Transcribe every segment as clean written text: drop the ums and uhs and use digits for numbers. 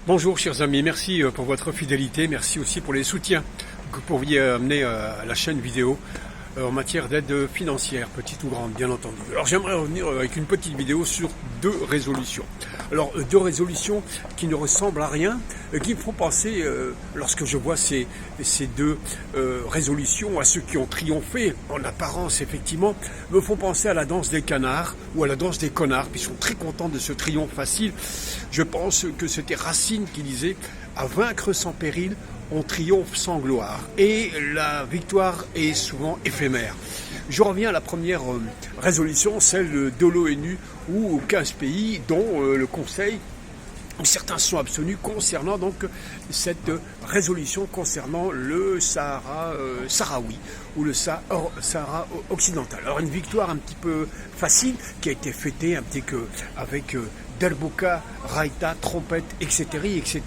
Bonjour chers amis, merci pour votre fidélité, merci aussi pour les soutiens que vous pourriez amener à la chaîne vidéo en matière d'aide financière, petite ou grande bien entendu. Alors j'aimerais revenir avec une petite vidéo sur deux résolutions. Alors deux résolutions qui ne ressemblent à rien, qui me font penser, lorsque je vois ces deux résolutions, à ceux qui ont triomphé, en apparence effectivement, me font penser à la danse des canards ou à la danse des connards, qui sont très contents de ce triomphe facile. Je pense que c'était Racine qui disait « À vaincre sans péril, on triomphe sans gloire ». Et la victoire est souvent éphémère. Je reviens à la première résolution, celle de l'ONU, où 15 pays, dont le Conseil, où certains sont abstenus concernant donc cette résolution concernant le Sahara sahraoui ou le Sahara occidental. Alors une victoire un petit peu facile qui a été fêtée un petit peu avec Derboka, Raïta, trompette, etc.,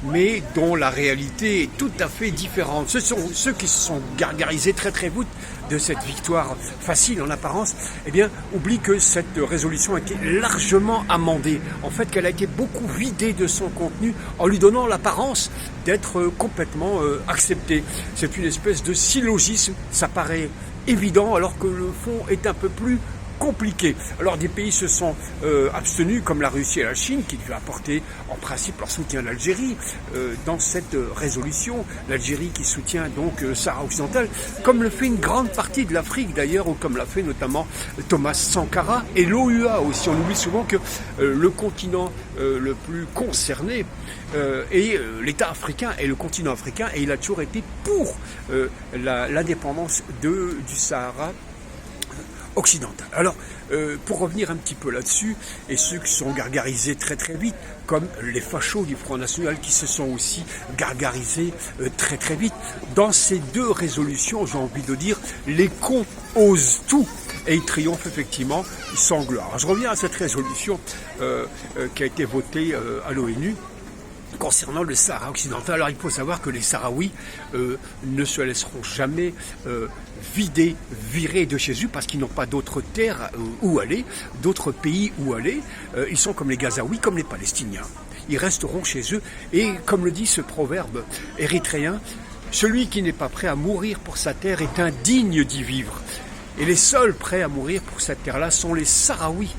mais dont la réalité est tout à fait différente. Ce sont ceux qui se sont gargarisés très vite de cette victoire facile en apparence, eh bien, oublient que cette résolution a été largement amendée. En fait, qu'elle a été beaucoup vidée de son contenu en lui donnant l'apparence d'être complètement acceptée. C'est une espèce de syllogisme, ça paraît évident, alors que le fond est un peu plus compliqué. Alors des pays se sont abstenus, comme la Russie et la Chine, qui devaient apporter en principe leur soutien à l'Algérie dans cette résolution. L'Algérie qui soutient donc Sahara occidental, comme le fait une grande partie de l'Afrique d'ailleurs, ou comme l'a fait notamment Thomas Sankara et l'OUA aussi. On oublie souvent que le continent le plus concerné est l'État africain et le continent africain, et il a toujours été pour l'indépendance du Sahara occidentale. Alors, pour revenir un petit peu là-dessus, et ceux qui sont gargarisés très vite, comme les fachos du Front National qui se sont aussi gargarisés très vite, dans ces deux résolutions, j'ai envie de dire, les cons osent tout, et ils triomphent effectivement sans gloire. Alors, je reviens à cette résolution qui a été votée à l'ONU, concernant le Sahara occidental. Alors il faut savoir que les Sahraouis ne se laisseront jamais virer de chez eux, parce qu'ils n'ont pas d'autres terres où aller, d'autres pays où aller. Ils sont comme les Gazaouis, comme les Palestiniens. Ils resteront chez eux, et comme le dit ce proverbe érythréen, celui qui n'est pas prêt à mourir pour sa terre est indigne d'y vivre. Et les seuls prêts à mourir pour cette terre-là sont les Sahraouis.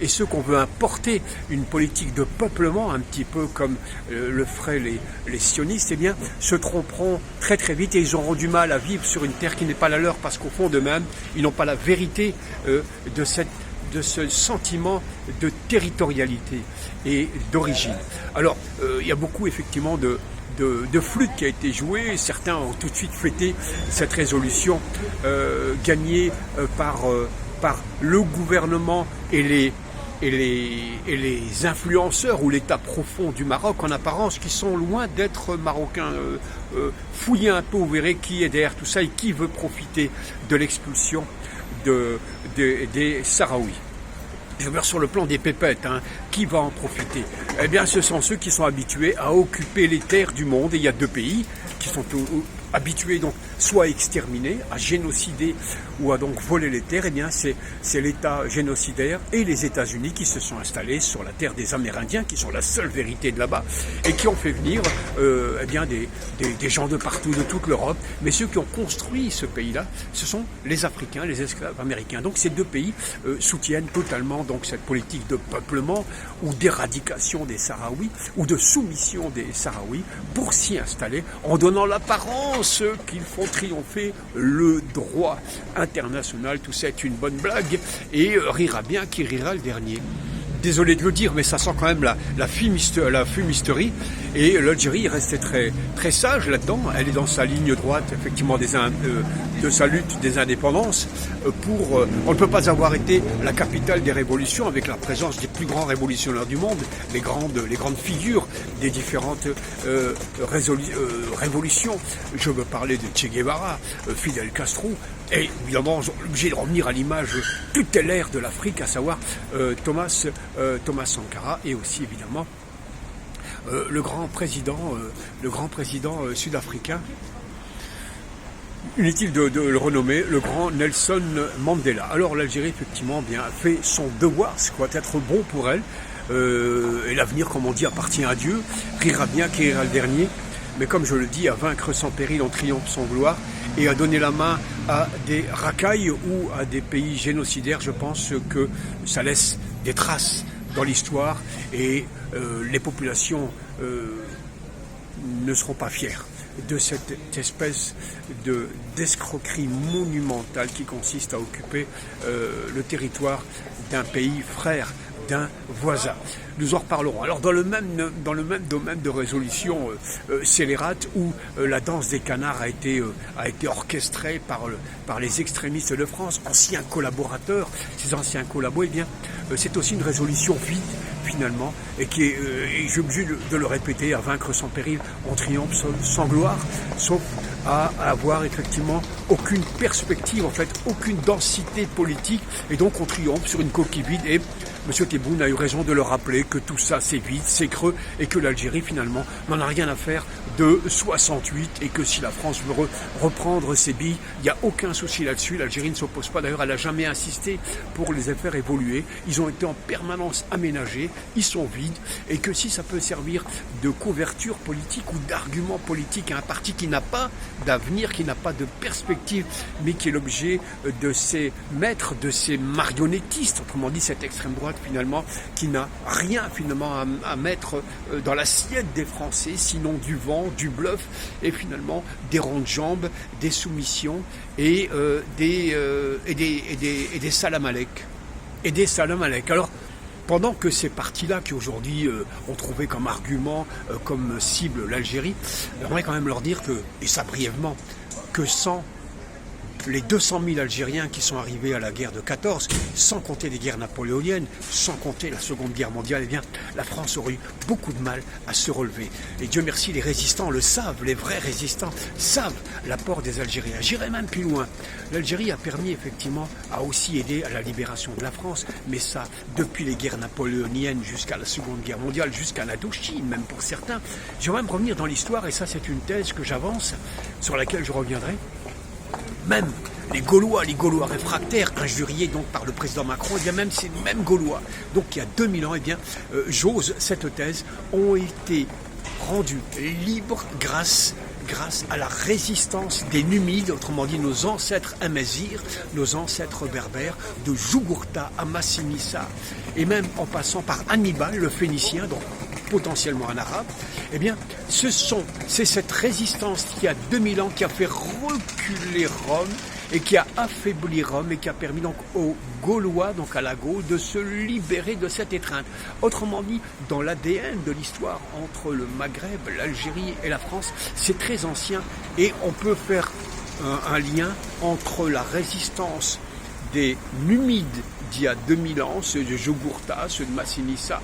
Et ceux qu'on veut importer une politique de peuplement, un petit peu comme le feraient les sionistes, eh bien, se tromperont très vite, et ils auront du mal à vivre sur une terre qui n'est pas la leur, parce qu'au fond d'eux-mêmes, ils n'ont pas la vérité de ce sentiment de territorialité et d'origine. Alors, il y a beaucoup effectivement de flûte qui a été jouée. Certains ont tout de suite fêté cette résolution gagnée par le gouvernement et les influenceurs ou l'État profond du Maroc en apparence, qui sont loin d'être marocains. Fouillez un peu, vous verrez qui est derrière tout ça et qui veut profiter de l'expulsion des Sahraouis. Je veux dire, sur le plan des pépettes, qui va en profiter? Eh bien, ce sont ceux qui sont habitués à occuper les terres du monde, et il y a deux pays qui sont habitués donc soit à exterminer, à génocider ou à donc voler les terres. Eh bien c'est l'État génocidaire et les États-Unis qui se sont installés sur la terre des Amérindiens, qui sont la seule vérité de là-bas, et qui ont fait venir eh bien des gens de partout, de toute l'Europe. Mais ceux qui ont construit ce pays-là, ce sont les Africains, les esclaves américains. Donc ces deux pays soutiennent totalement donc cette politique de peuplement ou d'éradication des Sahraouis, ou de soumission des Sahraouis, pour s'y installer, en donnant l'apparence qu'ils font triompher le droit international. Tout ça est une bonne blague, et rira bien qui rira le dernier. Désolé de le dire, mais ça sent quand même la fumisterie, et l'Algérie est restée très sage là-dedans. Elle est dans sa ligne droite, effectivement, de sa lutte des indépendances. On ne peut pas avoir été la capitale des révolutions, avec la présence des plus grands révolutionnaires du monde, les grandes figures des différentes révolutions. Je veux parler de Che Guevara, Fidel Castro, et évidemment, obligé de revenir à l'image tutélaire de l'Afrique, à savoir Thomas Sankara, et aussi évidemment le grand président sud-africain. Inutile de le renommer, le grand Nelson Mandela. Alors l'Algérie effectivement bien fait son devoir, ce qui doit être bon pour elle, et l'avenir, comme on dit, appartient à Dieu. Rira bien qui rira le dernier. Mais comme je le dis, à vaincre sans péril, on triomphe sans gloire. Et à donner la main à des racailles ou à des pays génocidaires, je pense que ça laisse des traces dans l'histoire et les populations ne seront pas fières de cette espèce d'escroquerie monumentale qui consiste à occuper le territoire d'un pays frère, d'un voisin. Nous en reparlerons. Alors dans le même domaine de résolution scélérate où la danse des canards a été orchestrée par les extrémistes de France, anciens collaborateurs, ces anciens collabos, eh bien c'est aussi une résolution vide finalement et qui est, et je suis obligé de le répéter, à vaincre sans péril, on triomphe sans gloire, sauf à avoir effectivement aucune perspective, en fait aucune densité politique, et donc on triomphe sur une coquille vide. Et M. Tebboune a eu raison de le rappeler que tout ça c'est vide, c'est creux, et que l'Algérie finalement n'en a rien à faire de 68, et que si la France veut reprendre ses billes, il n'y a aucun souci là-dessus. L'Algérie ne s'oppose pas, d'ailleurs elle n'a jamais insisté pour les faire évoluer. Ils ont été en permanence aménagés, ils sont vides, et que si ça peut servir de couverture politique ou d'argument politique à un parti qui n'a pas d'avenir, qui n'a pas de perspective, mais qui est l'objet de ces maîtres, de ces marionnettistes, autrement dit cette extrême droite finalement, qui n'a rien finalement à mettre dans l'assiette des Français, sinon du vent, du bluff, et finalement des ronds de jambes, des soumissions et des salam-alek. Et des salam-alek. Alors, pendant que ces partis-là, qui aujourd'hui ont trouvé comme argument, comme cible l'Algérie, j'aimerais quand même leur dire que, et ça brièvement, que sans les 200 000 Algériens qui sont arrivés à la guerre de 14, sans compter les guerres napoléoniennes, sans compter la Seconde Guerre mondiale, eh bien, la France aurait eu beaucoup de mal à se relever. Et Dieu merci, les résistants le savent, les vrais résistants savent l'apport des Algériens. J'irai même plus loin. L'Algérie a permis effectivement, a aussi aidé à la libération de la France, mais ça, depuis les guerres napoléoniennes jusqu'à la Seconde Guerre mondiale, jusqu'à l'Indochine, même pour certains. Je vais même revenir dans l'histoire, et ça c'est une thèse que j'avance, sur laquelle je reviendrai. Même les Gaulois réfractaires, injuriés donc par le président Macron, et bien même ces mêmes Gaulois, donc il y a 2000 ans, et bien j'ose cette thèse, ont été rendus libres grâce à la résistance des Numides, autrement dit nos ancêtres Amazirs, nos ancêtres berbères, de Jugurtha à Massinissa, et même en passant par Hannibal, le Phénicien, donc potentiellement un arabe. Eh bien, c'est cette résistance qui a 2000 ans qui a fait reculer Rome et qui a affaibli Rome et qui a permis donc aux Gaulois, donc à la Gaule, de se libérer de cette étreinte. Autrement dit, dans l'ADN de l'histoire entre le Maghreb, l'Algérie et la France, c'est très ancien et on peut faire un lien entre la résistance des Numides d'il y a 2000 ans, ceux de Jugurtha, ceux de Massinissa,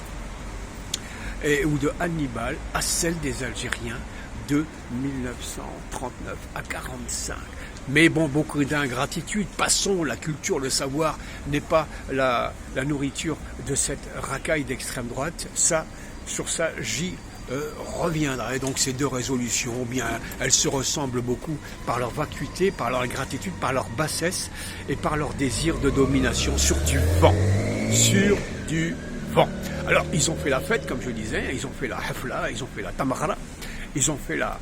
ou de Hannibal, à celle des Algériens de 1939 à 1945. Mais bon, beaucoup d'ingratitude, passons, la culture, le savoir n'est pas la nourriture de cette racaille d'extrême droite. Sur ça, j'y reviendrai. Donc ces deux résolutions, bien, elles se ressemblent beaucoup par leur vacuité, par leur ingratitude, par leur bassesse et par leur désir de domination sur du vent. Sur du vent. Alors, ils ont fait la fête, comme je disais, ils ont fait la hafla, ils ont fait la tamara, ils ont fait la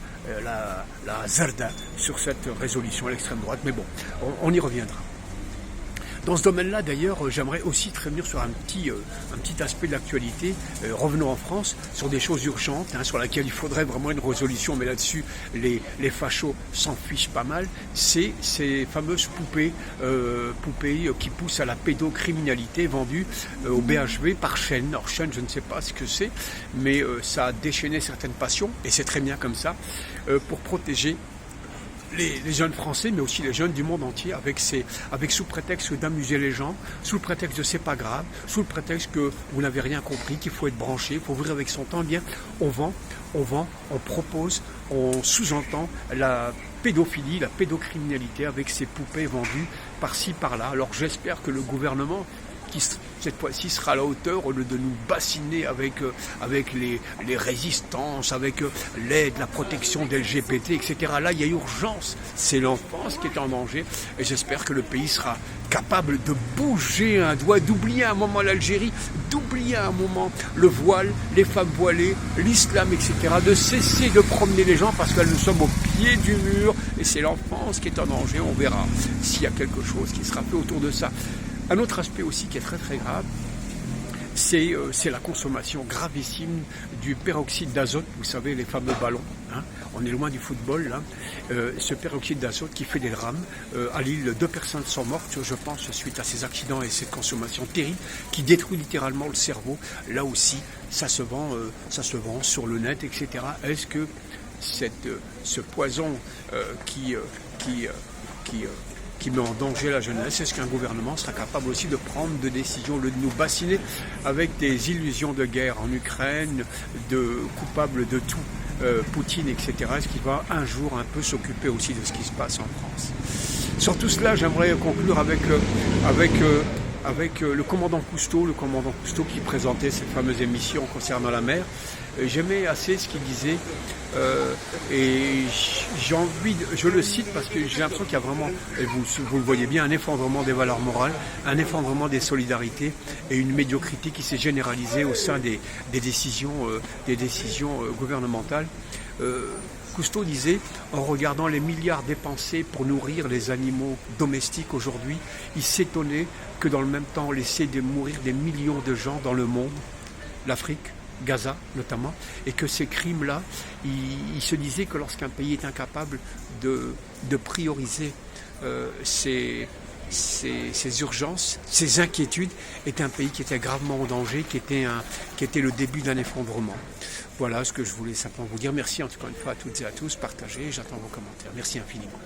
zarda sur cette résolution à l'extrême droite, mais bon, on y reviendra. Dans ce domaine-là, d'ailleurs, j'aimerais aussi revenir sur un petit aspect de l'actualité. Revenons en France sur des choses urgentes, sur lesquelles il faudrait vraiment une résolution, mais là-dessus, les fachos s'en fichent pas mal. C'est ces fameuses poupées qui poussent à la pédocriminalité vendues au BHV par chaîne. Alors chaîne, je ne sais pas ce que c'est, mais ça a déchaîné certaines passions, et c'est très bien comme ça, pour protéger les jeunes français, mais aussi les jeunes du monde entier, avec sous prétexte d'amuser les gens, sous le prétexte de c'est pas grave, sous le prétexte que vous n'avez rien compris, qu'il faut être branché, il faut vivre avec son temps, eh bien on vend, on propose, on sous-entend la pédophilie, la pédocriminalité avec ces poupées vendues par-ci par-là. Alors j'espère que le gouvernement, qui cette fois-ci sera à la hauteur, au lieu de nous bassiner avec les résistances, avec l'aide, la protection des LGBT, etc. Là, il y a urgence. C'est l'enfance qui est en danger. Et j'espère que le pays sera capable de bouger un doigt, d'oublier un moment l'Algérie, d'oublier un moment le voile, les femmes voilées, l'islam, etc. De cesser de promener les gens parce que nous sommes au pied du mur et c'est l'enfance qui est en danger. On verra s'il y a quelque chose qui sera fait autour de ça. Un autre aspect aussi qui est très très grave, c'est la consommation gravissime du peroxyde d'azote, vous savez, les fameux ballons. Hein. On est loin du football, là. Ce peroxyde d'azote qui fait des drames. À Lille, 2 personnes sont mortes, je pense, suite à ces accidents et cette consommation terrible qui détruit littéralement le cerveau. Là aussi, ça se vend sur le net, etc. Est-ce que ce poison qui met en danger la jeunesse, est-ce qu'un gouvernement sera capable aussi de prendre des décisions, au lieu de nous bassiner avec des illusions de guerre en Ukraine, de coupables de tout, Poutine, etc. Est-ce qu'il va un jour un peu s'occuper aussi de ce qui se passe en France? Sur tout cela, j'aimerais conclure avec le commandant Cousteau, qui présentait cette fameuse émission concernant la mer. J'aimais assez ce qu'il disait et je le cite parce que j'ai l'impression qu'il y a vraiment, et vous le voyez bien, un effondrement des valeurs morales, un effondrement des solidarités et une médiocrité qui s'est généralisée au sein des décisions gouvernementales. Cousteau disait, en regardant les milliards dépensés pour nourrir les animaux domestiques aujourd'hui, il s'étonnait que dans le même temps on laissait mourir des millions de gens dans le monde, l'Afrique, Gaza notamment, et que ces crimes-là, il se disait que lorsqu'un pays est incapable de prioriser ses urgences, ses inquiétudes, est un pays qui était gravement en danger, qui était le début d'un effondrement. Voilà ce que je voulais simplement vous dire. Merci en tout cas une fois à toutes et à tous, partagez, j'attends vos commentaires. Merci infiniment.